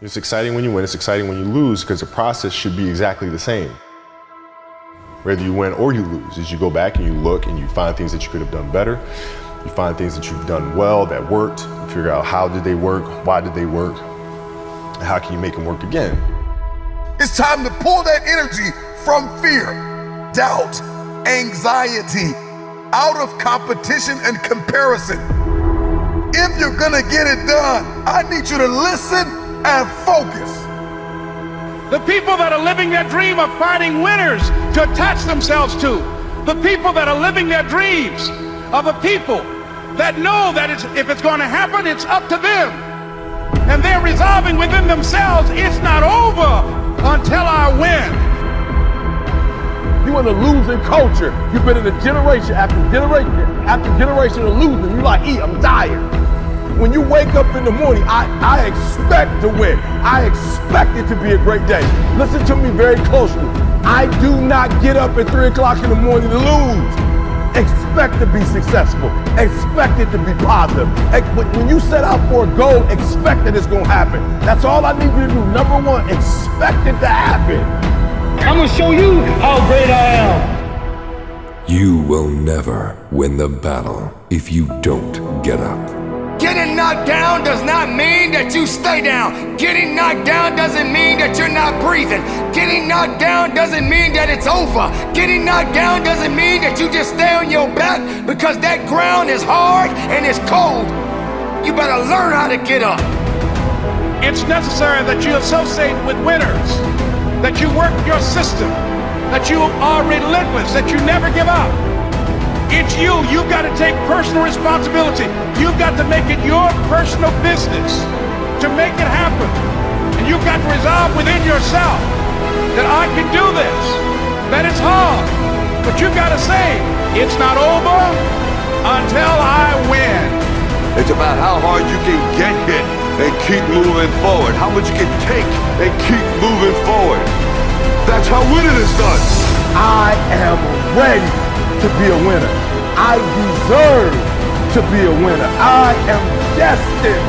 It's exciting when you win, it's exciting when you lose, because the process should be exactly the same. Whether you win or you lose, as you go back and you look and you find things that you could have done better, you find things that you've done well that worked, you figure out how did they work, why did they work, and how can you make them work again. It's time to pull that energy from fear, doubt, anxiety, out of competition and comparison. If you're gonna get it done, I need you to listen and focus. The people that are living their dream are finding winners to attach themselves to. The people that are living their dreams are the people that know that if it's going to happen, it's up to them. And they're resolving within themselves, it's not over until I win. You in a losing culture. You've been in a generation after generation of losing. You're like, I'm tired. When you wake up in the morning, I expect to win. I expect it to be a great day. Listen to me very closely. I do not get up at 3 o'clock in the morning to lose. Expect to be successful. Expect it to be positive. When you set out for a goal, expect that it's going to happen. That's all I need you to do. Number one, expect it to happen. I'm going to show you how great I am. You will never win the battle if you don't get up. Getting knocked down does not mean that you stay down. Getting knocked down doesn't mean that you're not breathing. Getting knocked down doesn't mean that it's over. Getting knocked down doesn't mean that you just stay on your back, because that ground is hard and it's cold. You better learn how to get up. It's necessary that you associate with winners, that you work your system, that you are relentless, that you never give up. It's you. You've got to take personal responsibility. You've got to make it your personal business to make it happen. And you've got to resolve within yourself that I can do this, that it's hard. But you've got to say, it's not over until I win. It's about how hard you can get hit and keep moving forward. How much you can take and keep moving forward. That's how winning is done. I am ready to be a winner. I deserve to be a winner. I am destined.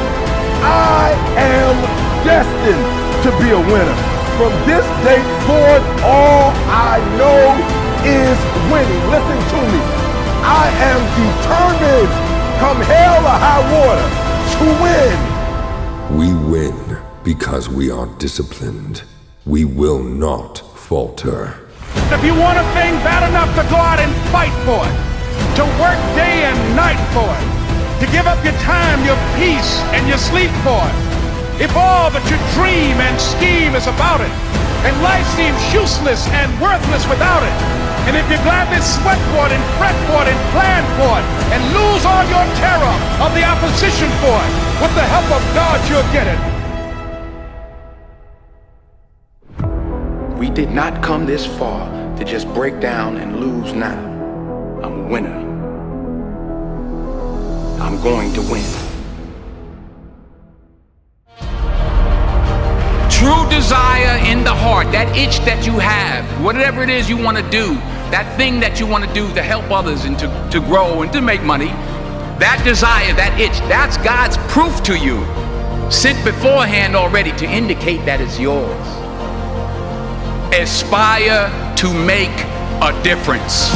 I am destined to be a winner. From this day forward, all I know is winning. Listen to me. I am determined, come hell or high water, to win. We win because we are disciplined. We will not falter. If you want a thing bad enough to go out and fight for it, to work day and night for it, to give up your time, your peace, and your sleep for it, if all that you dream and scheme is about it, and life seems useless and worthless without it, and if you gladly sweat for it and fret for it and plan for it, and lose all your terror of the opposition for it, with the help of God you'll get it. We did not come this far to just break down and lose now. I'm a winner. I'm going to win. True desire in the heart, that itch that you have, whatever it is you want to do, that thing that you want to do to help others and to grow and to make money, that desire, that itch, that's God's proof to you, sent beforehand already to indicate that it's yours. Aspire to make a difference.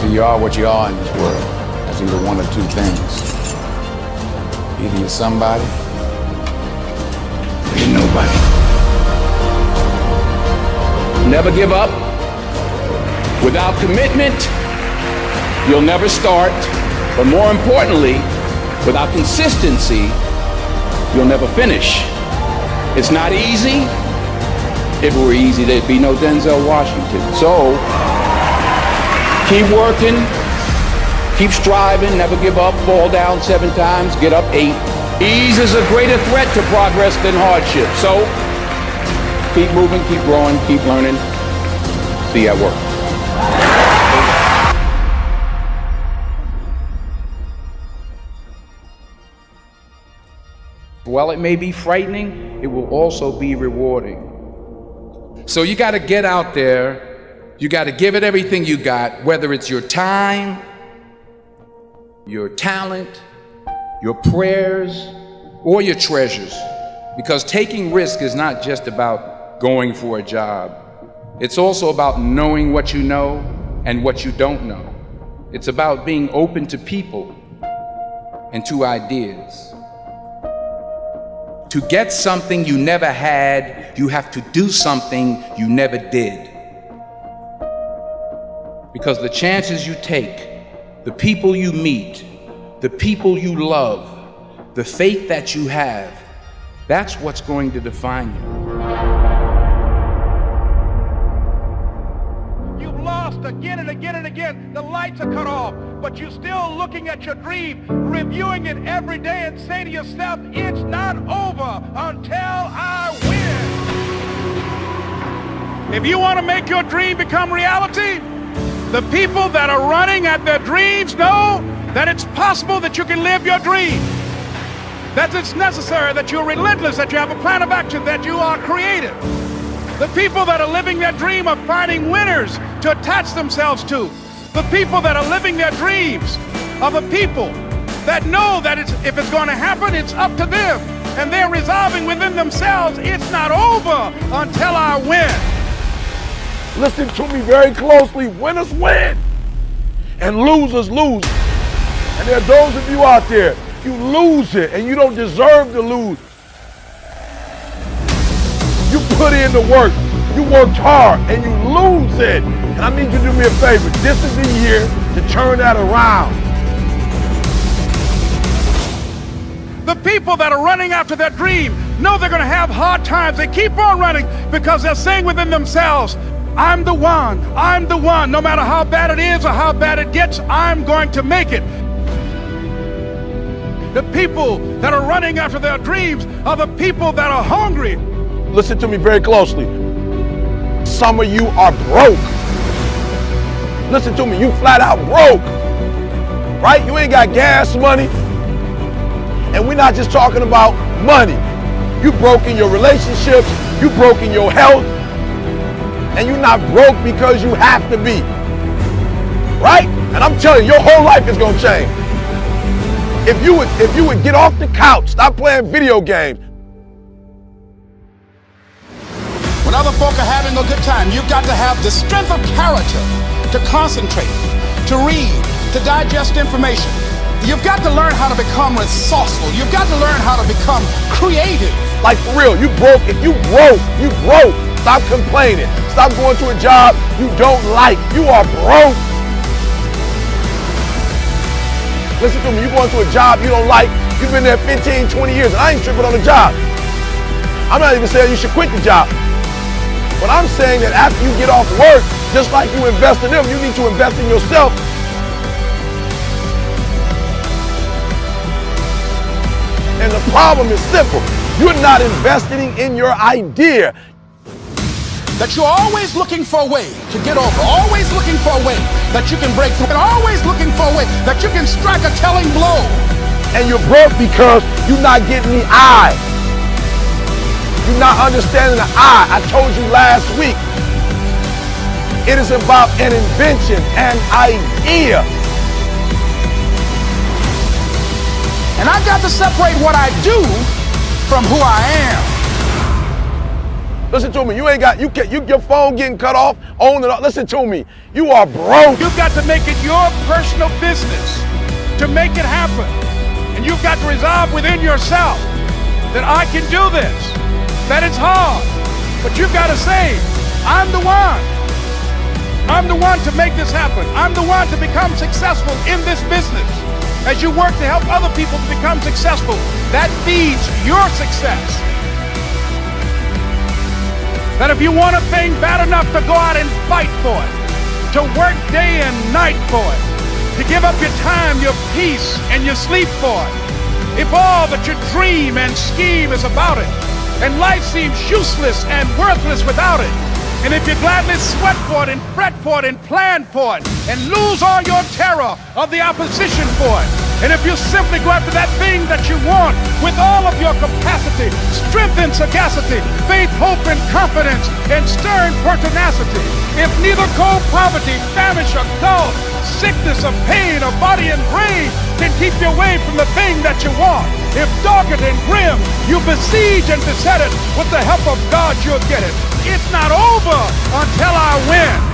So you are what you are in this world. That's either one of two things. Either you're somebody or you're nobody. Never give up. Without commitment, you'll never start. But more importantly, without consistency, you'll never finish. It's not easy. If it were easy, there'd be no Denzel Washington. So, keep working, keep striving, never give up, fall down 7 times, get up 8. Ease is a greater threat to progress than hardship. So, keep moving, keep growing, keep learning. See you at work. While it may be frightening, it will also be rewarding. So you got to get out there. You got to give it everything you got, whether it's your time, your talent, your prayers, or your treasures. Because taking risk is not just about going for a job. It's also about knowing what you know and what you don't know. It's about being open to people and to ideas. To get something you never had, you have to do something you never did. Because the chances you take, the people you meet, the people you love, the faith that you have, that's what's going to define you. You've lost again and again and again. The lights are cut off, but you're still looking at your dream, reviewing it every day and say to yourself, it's not over until I win. If you want to make your dream become reality, the people that are running at their dreams know that it's possible that you can live your dream, that it's necessary, that you're relentless, that you have a plan of action, that you are creative. The people that are living their dream are finding winners to attach themselves to. The people that are living their dreams are the people that know that if it's going to happen, it's up to them. And they're resolving within themselves, it's not over until I win. Listen to me very closely. Winners win and losers lose. And there are those of you out there, you lose it and you don't deserve to lose. You put in the work, you worked hard and you lose it. And I need you to do me a favor. This is the year to turn that around. The people that are running after their dream know they're going to have hard times. They keep on running because they're saying within themselves, I'm the one, I'm the one. No matter how bad it is or how bad it gets, I'm going to make it. The people that are running after their dreams are the people that are hungry. Listen to me very closely. Some of you are broke. Listen to me, you flat out broke, right? You ain't got gas money. And we're not just talking about money. You broke in your relationships, you broke in your health, and you're not broke because you have to be, right? And I'm telling you, your whole life is gonna change. If you would get off the couch, stop playing video games. When other folk are having a good time, you've got to have the strength of character to concentrate, to read, to digest information. You've got to learn how to become resourceful. You've got to learn how to become creative. Like for real, you broke. If you broke, you broke. Stop complaining. Stop going to a job you don't like. You are broke. Listen to me, you're going to a job you don't like. You've been there 15, 20 years, and I ain't tripping on the job. I'm not even saying you should quit the job. But I'm saying that after you get off work, just like you invest in them, you need to invest in yourself. And the problem is simple. You're not investing in your idea. That you're always looking for a way to get over, always looking for a way that you can break through, and always looking for a way that you can strike a telling blow. And you're broke because you're not getting the I. You're not understanding the I told you last week. It is about an invention, an idea. And I got to separate what I do from who I am. Listen to me, your phone getting cut off, on and off. Listen to me, you are broke. You've got to make it your personal business to make it happen. And you've got to resolve within yourself that I can do this, that it's hard, but you've got to say, I'm the one. I'm the one to make this happen. I'm the one to become successful in this business. As you work to help other people to become successful, that feeds your success. That if you want a thing bad enough to go out and fight for it, to work day and night for it, to give up your time, your peace, and your sleep for it, if all that you dream and scheme is about it, and life seems useless and worthless without it, and if you gladly sweat for it and fret for it and plan for it, and lose all your terror of the opposition for it, and if you simply go after that thing that you want with all of your capacity, strength and sagacity, faith, hope and confidence, and stern pertinacity, if neither cold poverty, famish or gulf, sickness or pain or body and brain can keep you away from the thing that you want, If dogged and grim, you besiege and beset it, with the help of God you'll get it. It's not over until I win.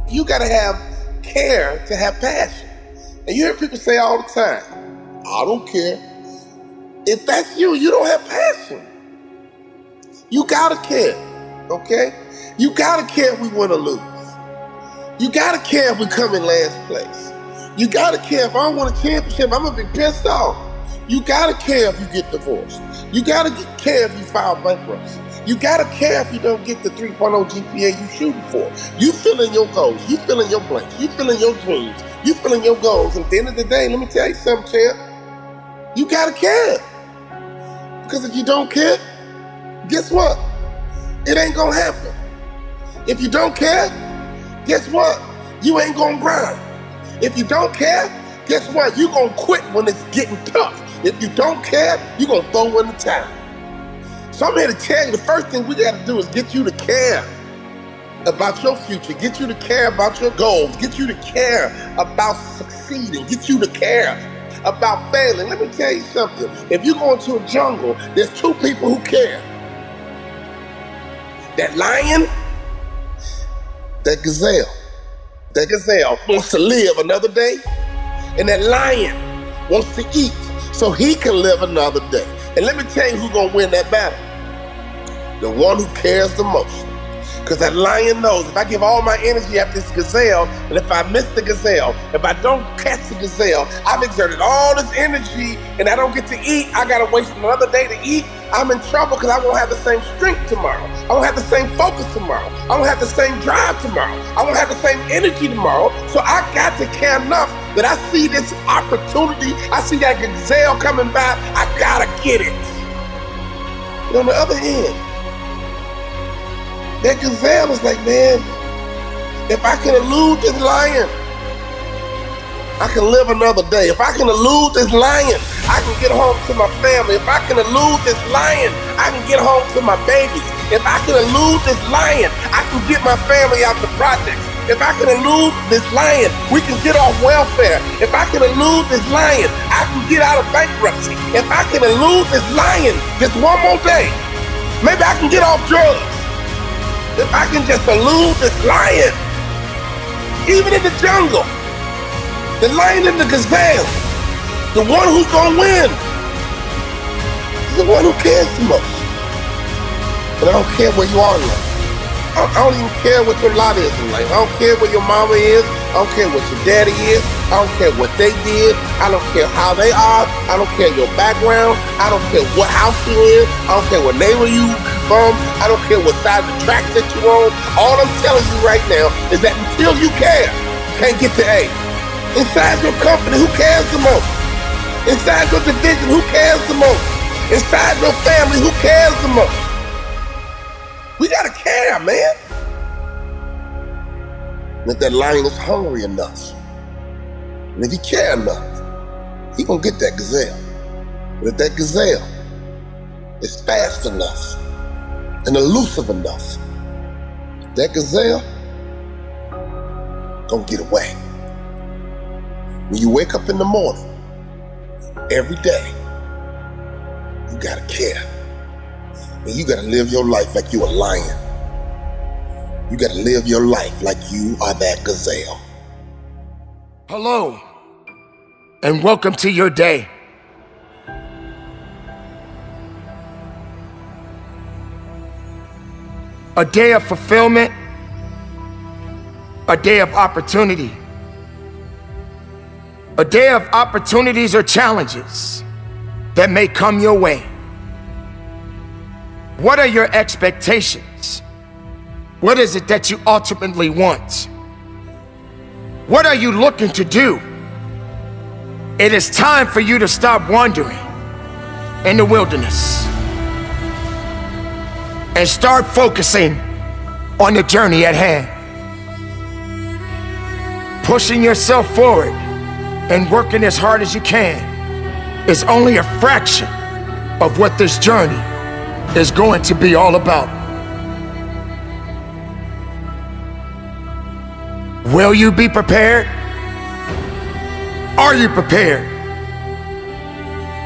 You gotta have care to have passion. And you hear people say all the time, I don't care. If that's you, you don't have passion. You gotta care, okay? You gotta care if we win or lose. You gotta care if we come in last place. You gotta care if I don't win a championship, I'm gonna be pissed off. You gotta care if you get divorced. You gotta care if you file bankruptcy. You gotta care if you don't get the 3.0 GPA you shooting for. You fill in your goals, you fill in your blanks, you fill in your dreams, you fill in your goals. And at the end of the day, let me tell you something, champ. You gotta care. Because if you don't care, guess what? It ain't gonna happen. If you don't care, guess what? You ain't gonna grind. If you don't care, guess what? You gonna quit when it's getting tough. If you don't care, you gonna throw in the towel. So I'm here to tell you, the first thing we gotta do is get you to care about your future, get you to care about your goals, get you to care about succeeding, get you to care about failing. Let me tell you something. If you go into a jungle, there's two people who care. That lion, that gazelle. That gazelle wants to live another day, and that lion wants to eat so he can live another day. And let me tell you who's gonna win that battle. The one who cares the most. Because that lion knows if I give all my energy after this gazelle, and if I miss the gazelle, if I don't catch the gazelle, I've exerted all this energy and I don't get to eat, I gotta waste another day to eat, I'm in trouble because I won't have the same strength tomorrow. I won't have the same focus tomorrow. I won't have the same drive tomorrow. I won't have the same energy tomorrow. So I got to care enough that I see this opportunity, I see that gazelle coming by, I gotta get it. And on the other hand, that gazelle is like, man, if I can elude this lion, I can live another day. If I can elude this lion, I can get home to my family. If I can elude this lion, I can get home to my babies. If I can elude this lion, I can get my family out the projects. If I can elude this lion, we can get off welfare. If I can elude this lion, I can get out of bankruptcy. If I can elude this lion just one more day, maybe I can get off drugs. If I can just elude this lion, even in the jungle, the lion and the gazelle, the one who's gonna win is the one who cares the most. And I don't care where you are in life. I don't even care what your lot is in life. I don't care where your mama is. I don't care what your daddy is. I don't care what they did. I don't care how they are. I don't care your background. I don't care what house you're in. I don't care what neighbor you from. I don't care what side of the track that you're on. All I'm telling you right now is that until you care, you can't get to A. Inside your company, who cares the most? Inside your division, who cares the most? Inside your family, who cares the most? We gotta care, man. And if that lion is hungry enough, and if he care enough, he gonna get that gazelle. But if that gazelle is fast enough and elusive enough, that gazelle gonna get away. When you wake up in the morning, every day, you gotta care. And you gotta live your life like you a lion. You gotta live your life like you are that gazelle. Hello, and welcome to your day. A day of fulfillment, a day of opportunity. A day of opportunities or challenges that may come your way. What are your expectations? What is it that you ultimately want? What are you looking to do? It is time for you to stop wandering in the wilderness and start focusing on the journey at hand. Pushing yourself forward and working as hard as you can is only a fraction of what this journey is going to be all about. Will you be prepared? Are you prepared?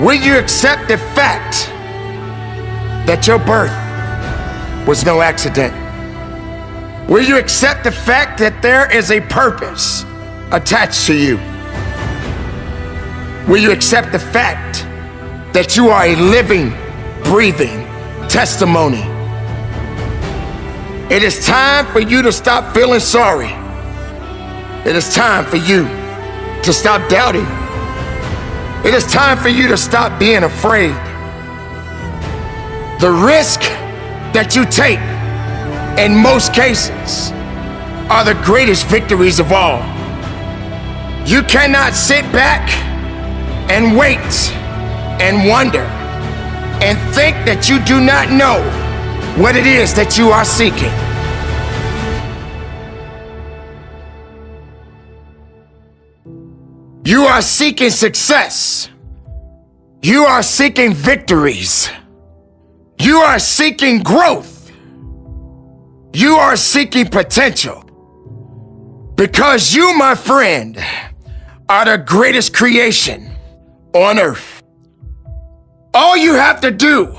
Will you accept the fact that your birth was no accident? Will you accept the fact that there is a purpose attached to you? Will you accept the fact that you are a living, breathing testimony? It is time for you to stop feeling sorry. It is time for you to stop doubting. It is time for you to stop being afraid. The risk that you take in most cases are the greatest victories of all. You cannot sit back and wait and wonder and think that you do not know what it is that you are seeking. You are seeking success. You are seeking victories. You are seeking growth. You are seeking potential. Because you, my friend, are the greatest creation on earth. All you have to do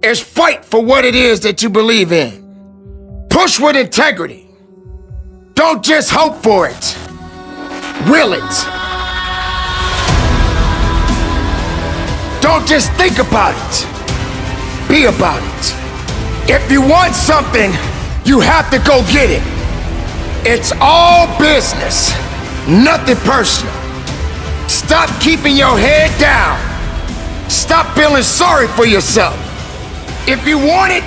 is fight for what it is that you believe in. Push with integrity. Don't just hope for it. Will it. Don't just think about it. Be about it. If you want something, you have to go get it. It's all business, nothing personal. Stop keeping your head down. Stop feeling sorry for yourself. If you want it,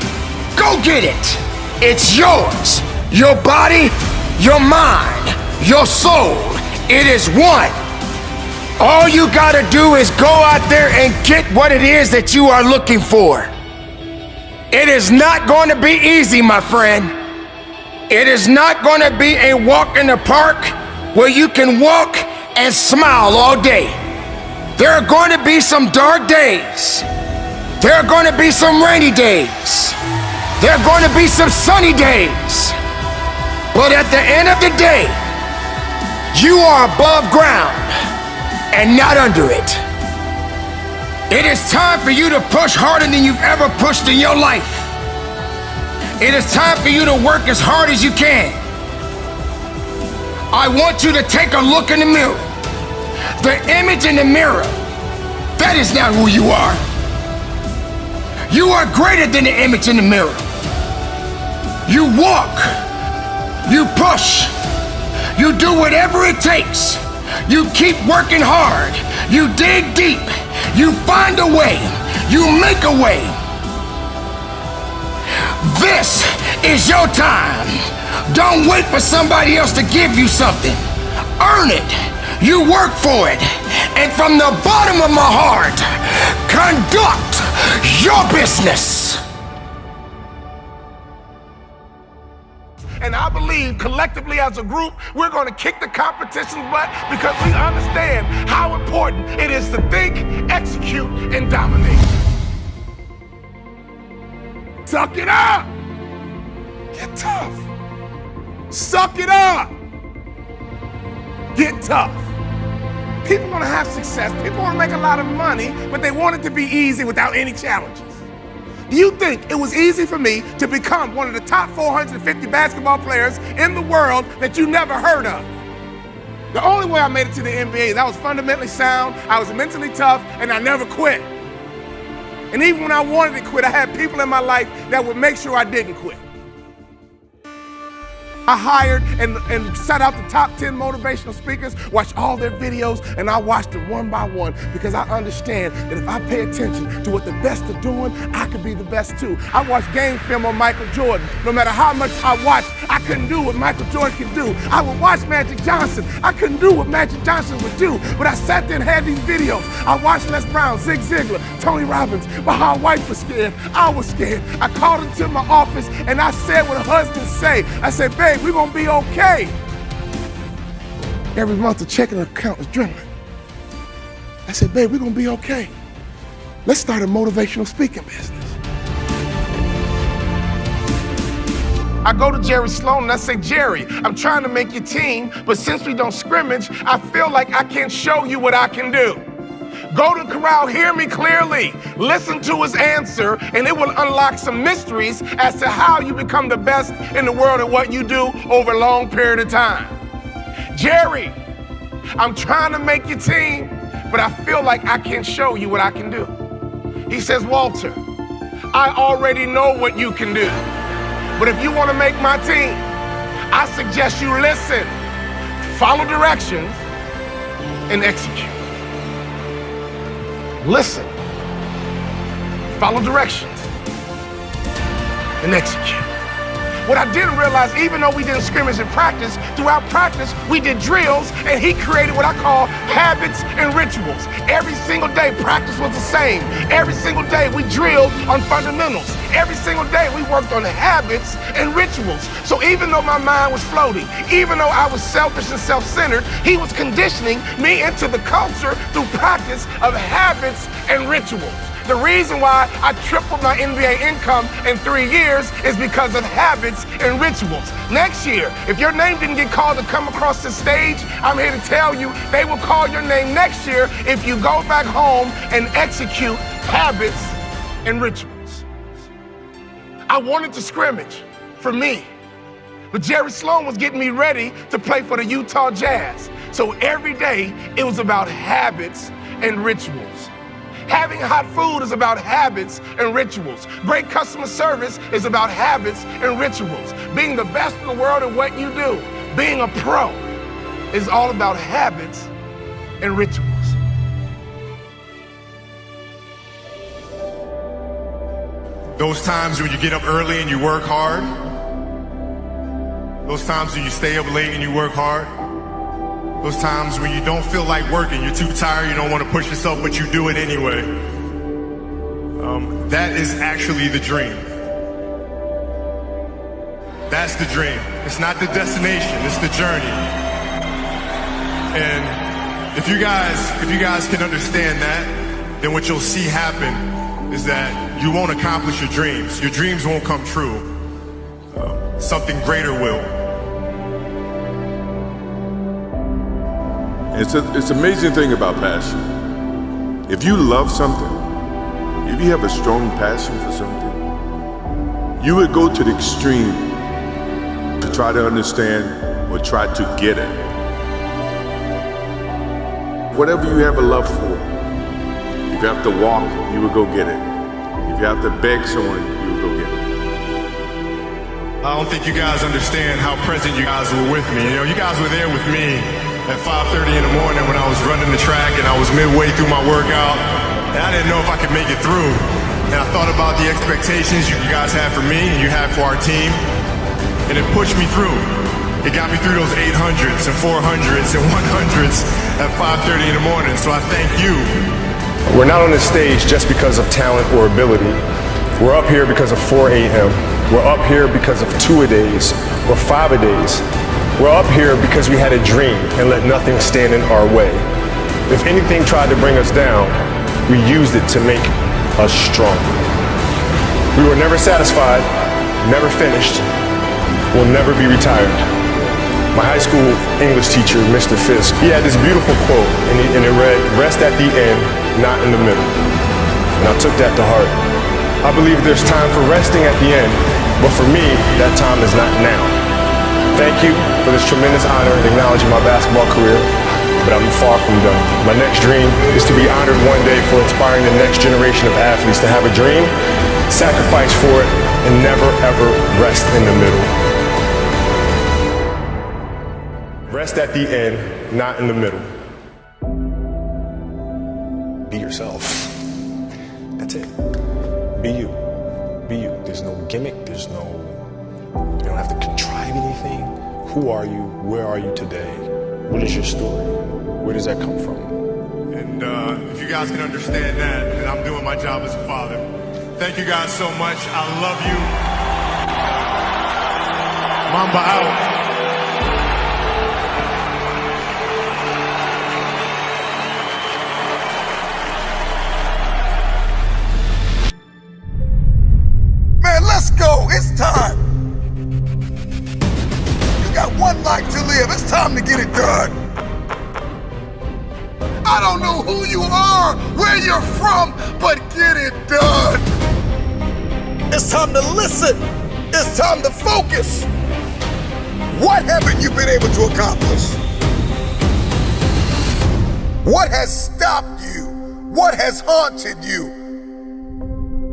go get it. It's yours. Your body, your mind, your soul. It is one. All you gotta do is go out there and get what it is that you are looking for. It is not going to be easy, my friend. It is not going to be a walk in the park where you can walk and smile all day. There are going to be some dark days. There are going to be some rainy days. There are going to be some sunny days. But at the end of the day, you are above ground and not under it. It is time for you to push harder than you've ever pushed in your life. It is time for you to work as hard as you can. I want you to take a look in the mirror. The image in the mirror, that is not who you are. You are greater than the image in the mirror. You walk, you push, you do whatever it takes. You keep working hard. You dig deep. You find a way. You make a way. This is your time. Don't wait for somebody else to give you something. Earn it. You work for it. And from the bottom of my heart, conduct your business. And I believe collectively as a group, we're going to kick the competition's butt because we understand how important it is to think, execute, and dominate. Suck it up. Get tough. Suck it up. Get tough. People want to have success. People want to make a lot of money, but they want it to be easy without any challenges. Do you think it was easy for me to become one of the top 450 basketball players in the world that you never heard of? The only way I made it to the NBA is I was fundamentally sound, I was mentally tough, and I never quit. And even when I wanted to quit, I had people in my life that would make sure I didn't quit. I hired and sought out the top 10 motivational speakers, watched all their videos, and I watched them one by one because I understand that if I pay attention to what the best are doing, I could be the best too. I watched game film on Michael Jordan. No matter how much I watched, I couldn't do what Michael Jordan could do. I would watch Magic Johnson. I couldn't do what Magic Johnson would do, but I sat there and had these videos. I watched Les Brown, Zig Ziglar, Tony Robbins. My wife was scared. I was scared. I called into my office and I said what husbands say. I said, babe, we're gonna be okay. Every month the checking account was dwindling. I said, babe, we're gonna be okay. Let's start a motivational speaking business. I go to Jerry Sloan and I say, Jerry, I'm trying to make your team, but since we don't scrimmage, I feel like I can't show you what I can do. Go to Corral, hear me clearly. Listen to his answer, and it will unlock some mysteries as to how you become the best in the world at what you do over a long period of time. Jerry, I'm trying to make your team, but I feel like I can't show you what I can do. He says, Walter, I already know what you can do, but if you want to make my team, I suggest you listen, follow directions, and execute. Listen, follow directions, and execute. What I didn't realize, even though we didn't scrimmage in practice, throughout practice, we did drills, and he created what I call habits and rituals. Every single day, practice was the same. Every single day, we drilled on fundamentals. Every single day, we worked on habits and rituals. So even though my mind was floating, even though I was selfish and self-centered, he was conditioning me into the culture through practice of habits and rituals. The reason why I tripled my NBA income in 3 years is because of habits and rituals. Next year, if your name didn't get called to come across the stage, I'm here to tell you they will call your name next year if you go back home and execute habits and rituals. I wanted to scrimmage for me, but Jerry Sloan was getting me ready to play for the Utah Jazz. So every day, it was about habits and rituals. Having hot food is about habits and rituals. Great customer service is about habits and rituals. Being the best in the world at what you do, being a pro, is all about habits and rituals. Those times when you get up early and you work hard, those times when you stay up late and you work hard, those times when you don't feel like working, you're too tired, you don't want to push yourself, but you do it anyway. That is actually the dream. That's the dream. It's not the destination, it's the journey. And if you guys can understand that, then what you'll see happen is that you won't accomplish your dreams. Your dreams won't come true. Something greater will. It's an amazing thing about passion. If you love something, if you have a strong passion for something, you would go to the extreme to try to understand or try to get it. Whatever you have a love for, if you have to walk, you would go get it. If you have to beg someone, you would go get it. I don't think you guys understand how present you guys were with me. You know, you guys were there with me at 5:30 in the morning when I was running the track and I was midway through my workout and I didn't know if I could make it through. And I thought about the expectations you guys had for me and you had for our team, and it pushed me through. It got me through those 800s and 400s and 100s at 5:30 in the morning, so I thank you. We're not on this stage just because of talent or ability. We're up here because of 4 a.m. We're up here because of 2-a-days or 5-a-days. We're up here because we had a dream and let nothing stand in our way. If anything tried to bring us down, we used it to make us strong. We were never satisfied, never finished, we'll never be retired. My high school English teacher, Mr. Fisk, he had this beautiful quote, and it read, "Rest at the end, not in the middle." And I took that to heart. I believe there's time for resting at the end, but for me, that time is not now. Thank you for this tremendous honor in acknowledging my basketball career, but I'm far from done. My next dream is to be honored one day for inspiring the next generation of athletes to have a dream, sacrifice for it, and never ever rest in the middle. Rest at the end, not in the middle. Be yourself. That's it. Be you. Be you. There's no gimmick. You don't have to contrive anything. Who are you? Where are you today? What is your story? Where does that come from? And if you guys can understand that, then I'm doing my job as a father. Thank you guys so much. I love you. Mamba out. Man, let's go. It's time done. I don't know who you are, where you're from, but get it done. It's time to listen. It's time to focus. What haven't you been able to accomplish? What has stopped you? What has haunted you?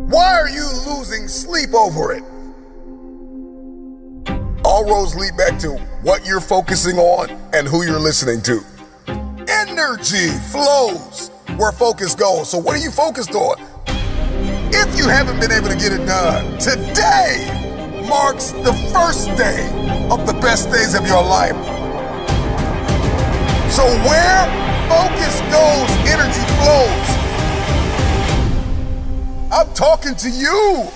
Why are you losing sleep over it? All roads lead back to what you're focusing on and who you're listening to. Energy flows where focus goes. So what are you focused on? If you haven't been able to get it done, today marks the first day of the best days of your life. So where focus goes, energy flows. I'm talking to you.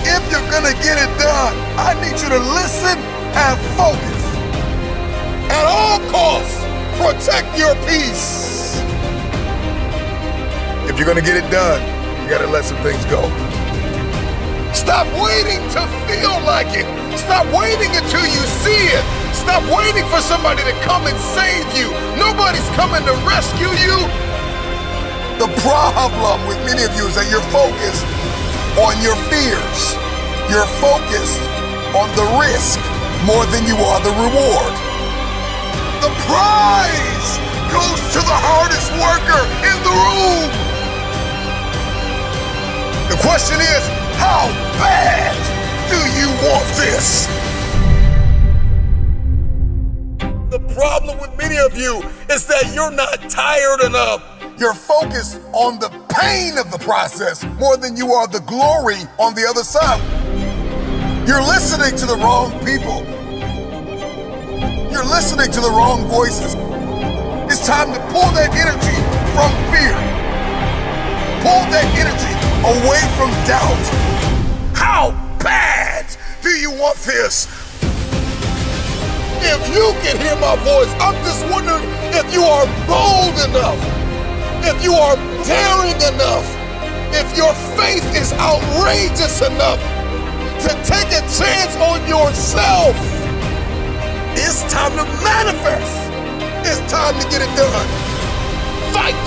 If you're gonna get it done, I need you to listen and focus. At all costs, protect your peace. If you're gonna get it done, you gotta let some things go. Stop waiting to feel like it. Stop waiting until you see it. Stop waiting for somebody to come and save you. Nobody's coming to rescue you. The problem with many of you is that you're focused on your fears. You're focused on the risk more than you are the reward. The prize goes to the hardest worker in the room. The question is, how bad do you want this? The problem with many of you is that you're not tired enough. You're focused on the pain of the process more than you are the glory on the other side. You're listening to the wrong people. You're listening to the wrong voices. It's time to pull that energy from fear. Pull that energy away from doubt. How bad do you want this? If you can hear my voice, I'm just wondering if you are bold enough, if you are daring enough, if your faith is outrageous enough to take a chance on yourself. It's time to manifest. It's time to get it done. Fight,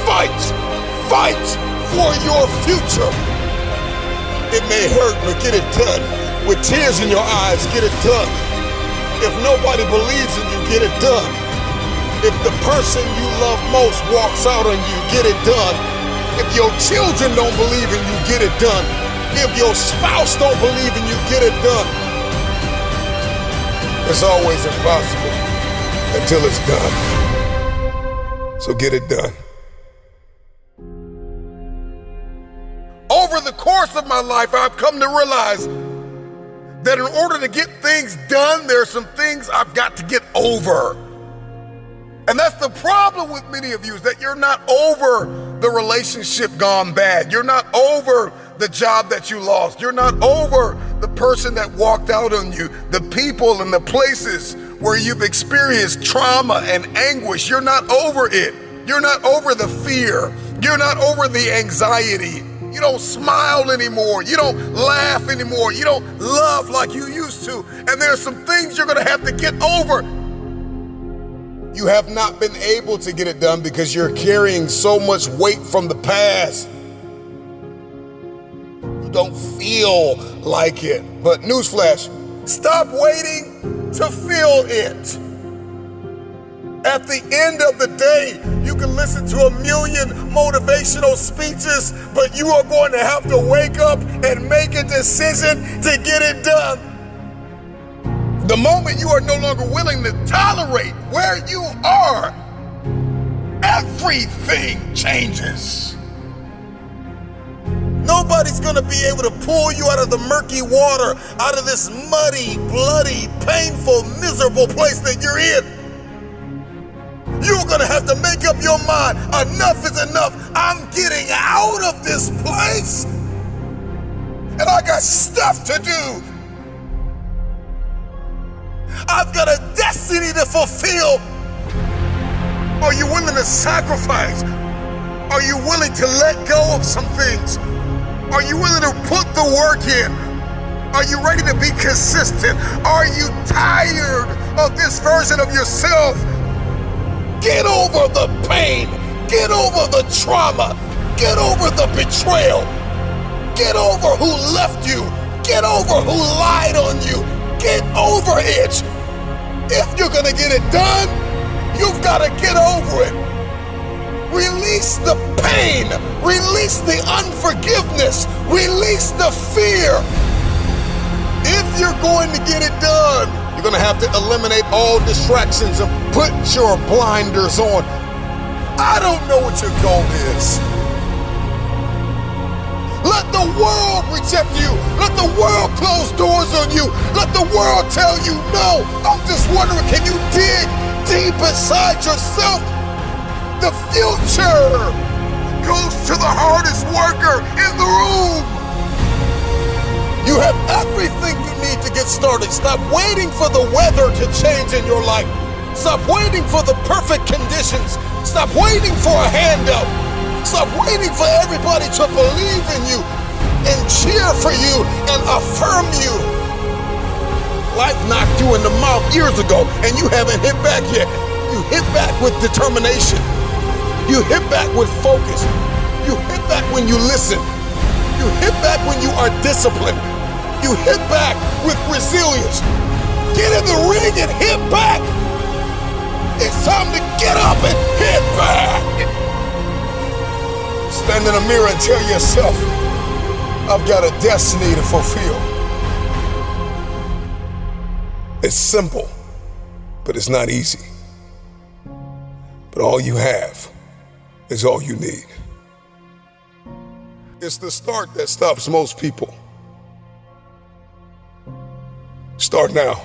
fight, fight for your future. It may hurt, but get it done. With tears in your eyes, get it done. If nobody believes in you, get it done. If the person you love most walks out on you, get it done. If your children don't believe in you, get it done. If your spouse don't believe in you, get it done. It's always impossible until it's done. So get it done. Over the course of my life, I've come to realize that in order to get things done, there are some things I've got to get over. And that's the problem with many of you, is that you're not over the relationship gone bad. You're not over the job that you lost. You're not over the person that walked out on you, the people and the places where you've experienced trauma and anguish. You're not over it. You're not over the fear. You're not over the anxiety. You don't smile anymore. You don't laugh anymore. You don't love like you used to. And there are some things you're gonna have to get over. You have not been able to get it done because you're carrying so much weight from the past. You don't feel like it. But newsflash, stop waiting to feel it. At the end of the day, you can listen to 1,000,000 motivational speeches, but you are going to have to wake up and make a decision to get it done. The moment you are no longer willing to tolerate where you are, everything changes. Nobody's gonna be able to pull you out of the murky water, out of this muddy, bloody, painful, miserable place that you're in. You're gonna have to make up your mind. Enough is enough. I'm getting out of this place. And I got stuff to do. I've got a destiny to fulfill. Are you willing to sacrifice? Are you willing to let go of some things? Are you willing to put the work in? Are you ready to be consistent? Are you tired of this version of yourself. Get over the pain. Get over the trauma. Get over the betrayal. Get over who left you. Get over who lied on you. Get over it. If you're gonna get it done, you've gotta get over it. Release the pain. Release the unforgiveness. Release the fear. If you're going to get it done, you're gonna have to eliminate all distractions and put your blinders on. I don't know what your goal is. Let the world reject you. Let the world close doors on you. Let the world tell you no. I'm just wondering, can you dig deep inside yourself? The future goes to the hardest worker in the room. You have everything you need to get started. Stop waiting for the weather to change in your life. Stop waiting for the perfect conditions. Stop waiting for a handout. Stop waiting for everybody to believe in you and cheer for you and affirm you. Life knocked you in the mouth years ago and you haven't hit back yet. You hit back with determination. You hit back with focus. You hit back when you listen. You hit back when you are disciplined. You hit back with resilience. Get in the ring and hit back. It's time to get up and hit back. Stand in the mirror and tell yourself, I've got a destiny to fulfill. It's simple, but it's not easy. But all you have is all you need. It's the start that stops most people. Start now.